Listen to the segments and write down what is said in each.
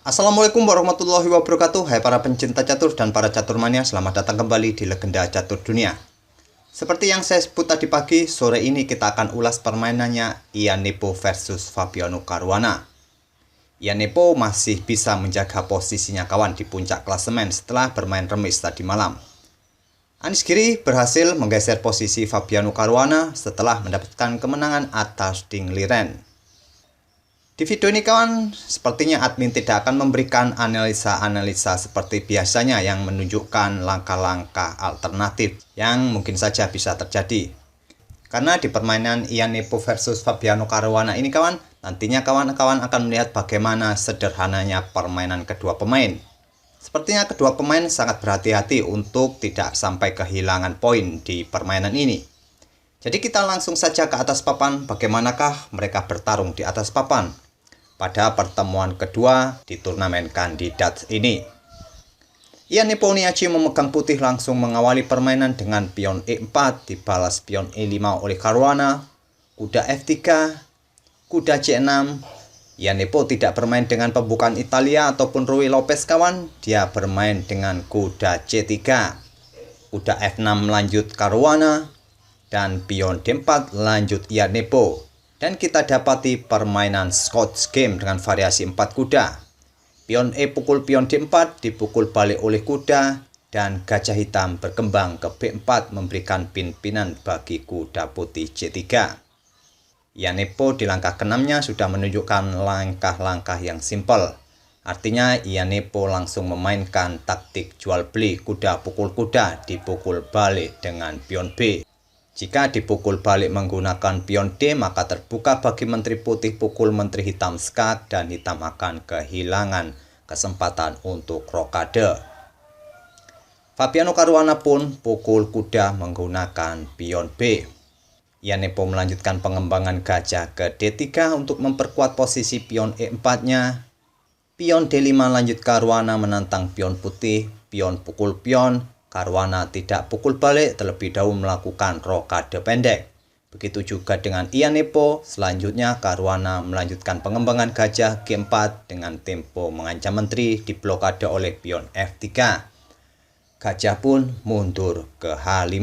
Assalamualaikum warahmatullahi wabarakatuh. Hai para pencinta catur dan para caturmania, selamat datang kembali di Legenda Catur Dunia. Seperti yang saya sebut tadi pagi, sore ini kita akan ulas permainannya Ian Nepomuk versus Fabiano Caruana. Ian Nepomuk masih bisa menjaga posisinya kawan di puncak klasemen setelah bermain remis tadi malam. Anies Giri berhasil menggeser posisi Fabiano Caruana setelah mendapatkan kemenangan atas Ding Liren. Di video ini kawan, sepertinya admin tidak akan memberikan analisa-analisa seperti biasanya yang menunjukkan langkah-langkah alternatif yang mungkin saja bisa terjadi. Karena di permainan Ian Nepomuk versus Fabiano Caruana ini kawan, nantinya kawan-kawan akan melihat bagaimana sederhananya permainan kedua pemain. Sepertinya kedua pemain sangat berhati-hati untuk tidak sampai kehilangan poin di permainan ini. Jadi kita langsung saja ke atas papan, bagaimanakah mereka bertarung di atas papan pada pertemuan kedua di turnamen kandidat ini. Ian Nepomuk memegang putih langsung mengawali permainan dengan pion E4 dibalas pion E5 oleh Caruana, kuda F3, kuda C6. Ian Nepomuk tidak bermain dengan pembukaan Italia ataupun Ruy Lopez kawan, dia bermain dengan kuda C3, kuda F6 lanjut Caruana, dan pion D4 lanjut Ian Nepomuk. Dan kita dapati permainan Scotch game dengan variasi 4 kuda. Pion E pukul pion D4 dipukul balik oleh kuda, dan gajah hitam berkembang ke B4 memberikan pin-pinan bagi kuda putih C3. Ian Nepomuk di langkah ke-6-nya sudah menunjukkan langkah-langkah yang simpel. Artinya Ian Nepomuk langsung memainkan taktik jual beli kuda pukul kuda dipukul balik dengan pion B. Jika dipukul balik menggunakan pion D, maka terbuka bagi menteri putih pukul menteri hitam skak dan hitam akan kehilangan kesempatan untuk rokade. Fabiano Caruana pun pukul kuda menggunakan pion B. Ian Nepomuk melanjutkan pengembangan gajah ke D3 untuk memperkuat posisi pion E4-nya. Pion D5 lanjut Caruana menantang pion putih, pion pukul pion. Caruana tidak pukul balik, terlebih dahulu melakukan rokade pendek. Begitu juga dengan Ian Nepomuk. Selanjutnya Caruana melanjutkan pengembangan gajah G4 dengan tempo mengancam menteri diblokade oleh pion F3. Gajah pun mundur ke H5.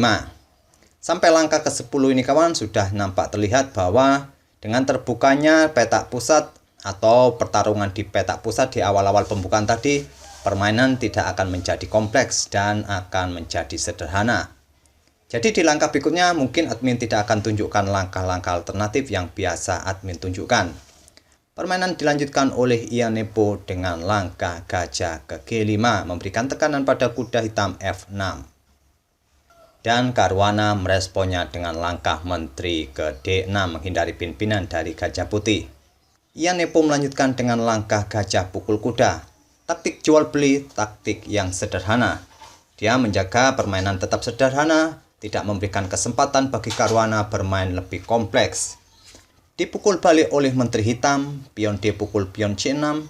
Sampai langkah ke-10 ini kawan, sudah nampak terlihat bahwa dengan terbukanya petak pusat atau pertarungan di petak pusat di awal-awal pembukaan tadi, permainan tidak akan menjadi kompleks dan akan menjadi sederhana. Jadi di langkah berikutnya mungkin admin tidak akan tunjukkan langkah-langkah alternatif yang biasa admin tunjukkan. Permainan dilanjutkan oleh Ian Nepomuk dengan langkah gajah ke G5 memberikan tekanan pada kuda hitam F6. Dan Caruana meresponnya dengan langkah menteri ke D6 menghindari pin-pinan dari gajah putih. Ian Nepomuk melanjutkan dengan langkah gajah pukul kuda. Taktik jual beli, taktik yang sederhana. Dia menjaga permainan tetap sederhana, tidak memberikan kesempatan bagi Caruana bermain lebih kompleks. Dipukul balik oleh menteri hitam, pion D pukul pion C6,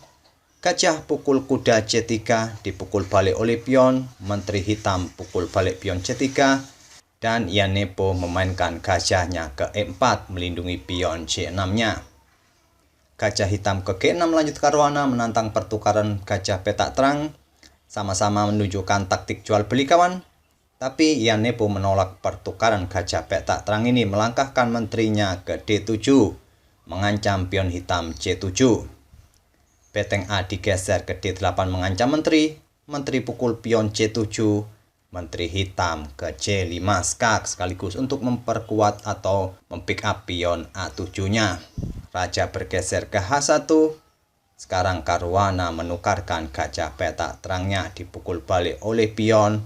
gajah pukul kuda C3, dipukul balik oleh pion, menteri hitam pukul balik pion C3, dan Ian Nepomuk memainkan gajahnya ke E4 melindungi pion C6-nya. Gajah hitam ke G6 lanjut Caruana menantang pertukaran gajah petak terang. Sama-sama menunjukkan taktik jual beli kawan. Tapi Ian Nepomuk menolak pertukaran gajah petak terang ini, melangkahkan menterinya ke D7, mengancam pion hitam C7. Beteng A digeser ke D8 mengancam menteri. Menteri pukul pion C7, menteri hitam ke C5 skak sekaligus untuk memperkuat atau mempick up pion A7-nya. Raja bergeser ke H1. Sekarang Caruana menukarkan gajah petak terangnya dipukul balik oleh pion.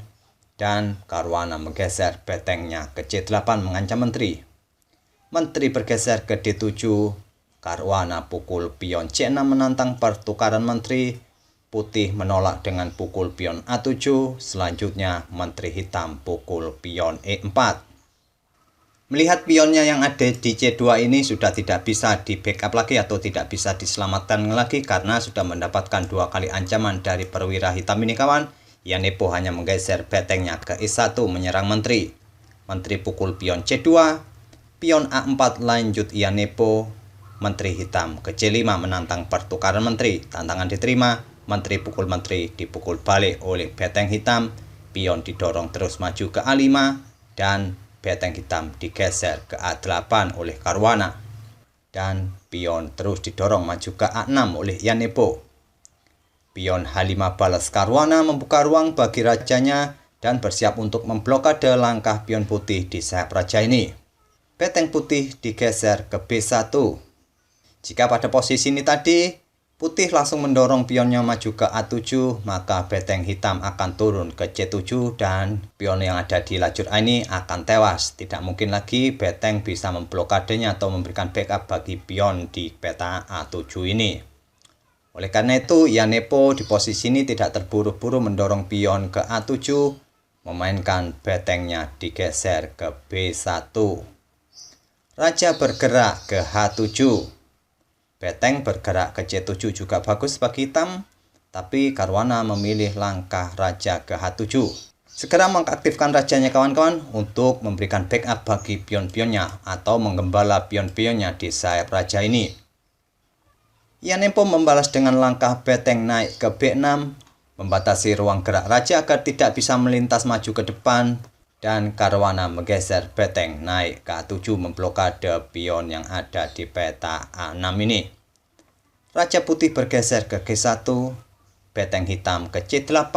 Dan Caruana menggeser betengnya ke C8 mengancam menteri. Menteri bergeser ke D7. Caruana pukul pion C6 menantang pertukaran menteri. Putih menolak dengan pukul pion A7. Selanjutnya menteri hitam pukul pion E4. Melihat pionnya yang ada di C2 ini sudah tidak bisa di backup lagi atau tidak bisa diselamatkan lagi karena sudah mendapatkan 2 kali ancaman dari perwira hitam ini kawan. Ian Nepomuk hanya menggeser betengnya ke E1 menyerang menteri. Menteri pukul pion C2, pion A4 lanjut Ian Nepomuk, menteri hitam ke C5 menantang pertukaran menteri. Tantangan diterima, menteri pukul menteri dipukul balik oleh beteng hitam, pion didorong terus maju ke A5, dan beteng hitam digeser ke A8 oleh Caruana. Dan pion terus didorong maju ke A6 oleh Ian Nepo. Pion H5 balas Caruana membuka ruang bagi rajanya dan bersiap untuk memblokade langkah pion putih di sayap raja ini. Beteng putih digeser ke B1. Jika pada posisi ini tadi, putih langsung mendorong pionnya maju ke A7, maka beteng hitam akan turun ke C7 dan pion yang ada di lajur A ini akan tewas. Tidak mungkin lagi beteng bisa memblokadenya atau memberikan backup bagi pion di peta A7 ini. Oleh karena itu, Ian Nepo di posisi ini tidak terburu-buru mendorong pion ke A7, memainkan betengnya digeser ke B1. Raja bergerak ke H7. Beteng bergerak ke C7 juga bagus bagi hitam, tapi Caruana memilih langkah raja ke H7. Segera mengaktifkan rajanya kawan-kawan untuk memberikan backup bagi pion-pionnya atau menggembala pion-pionnya di sayap raja ini. Ian Nepo membalas dengan langkah beteng naik ke B6, membatasi ruang gerak raja agar tidak bisa melintas maju ke depan, dan Caruana menggeser beteng naik ke A7 memblokade pion yang ada di peta A6 ini. Raja putih bergeser ke G1, beteng hitam ke C8,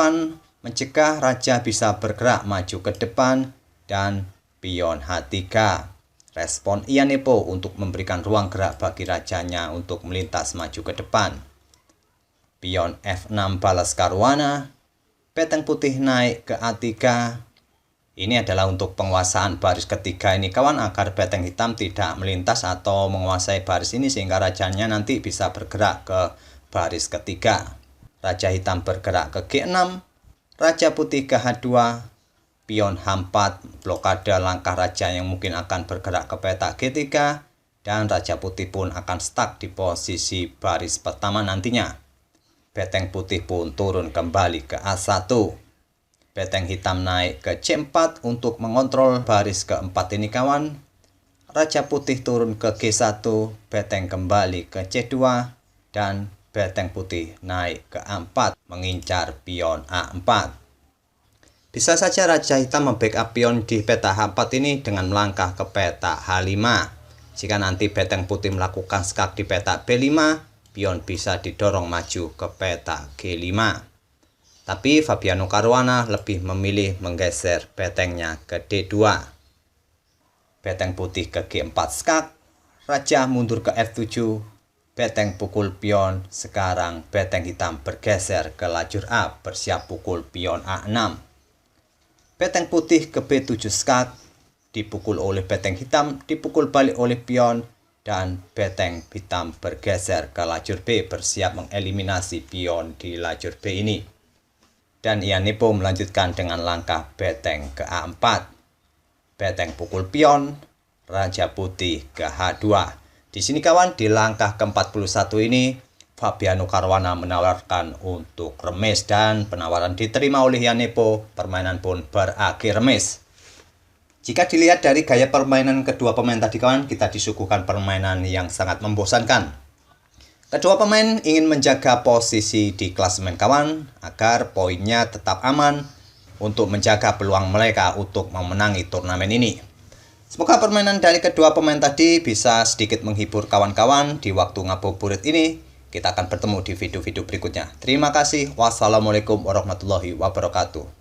mencegah raja bisa bergerak maju ke depan, dan pion H3. Respon Ian Nepo untuk memberikan ruang gerak bagi rajanya untuk melintas maju ke depan. Pion F6 balas Caruana, beteng putih naik ke A3. Ini adalah untuk penguasaan baris ketiga ini kawan, agar beteng hitam tidak melintas atau menguasai baris ini sehingga rajanya nanti bisa bergerak ke baris ketiga. Raja hitam bergerak ke G6, raja putih ke H2, pion H4 blokade langkah raja yang mungkin akan bergerak ke peta G3, dan raja putih pun akan stuck di posisi baris pertama nantinya. Beteng putih pun turun kembali ke A1. Beteng hitam naik ke C4 untuk mengontrol baris keempat ini kawan. Raja putih turun ke G1, beteng kembali ke C2, dan beteng putih naik ke A4 mengincar pion A4. Bisa saja raja hitam membackup pion di peta H4 ini dengan melangkah ke peta H5. Jika nanti beteng putih melakukan skak di peta B5, pion bisa didorong maju ke peta G5. Tapi Fabiano Caruana lebih memilih menggeser betengnya ke D2. Beteng putih ke G4 skak, raja mundur ke F7, beteng pukul pion. Sekarang beteng hitam bergeser ke lajur A, bersiap pukul pion A6. Beteng putih ke B7 skak, dipukul oleh beteng hitam, dipukul balik oleh pion, dan beteng hitam bergeser ke lajur B, bersiap mengeliminasi pion di lajur B ini. Dan Ian Nepo melanjutkan dengan langkah beteng ke A4. Beteng pukul pion, raja putih ke H2. Di sini kawan, di langkah ke-41 ini, Fabiano Caruana menawarkan untuk remis dan penawaran diterima oleh Ian Nepo. Permainan pun berakhir remis. Jika dilihat dari gaya permainan kedua pemain tadi kawan, kita disuguhkan permainan yang sangat membosankan. Kedua pemain ingin menjaga posisi di klasemen kawan agar poinnya tetap aman untuk menjaga peluang mereka untuk memenangi turnamen ini. Semoga permainan dari kedua pemain tadi bisa sedikit menghibur kawan-kawan di waktu ngabuburit ini. Kita akan bertemu di video-video berikutnya. Terima kasih. Wassalamualaikum warahmatullahi wabarakatuh.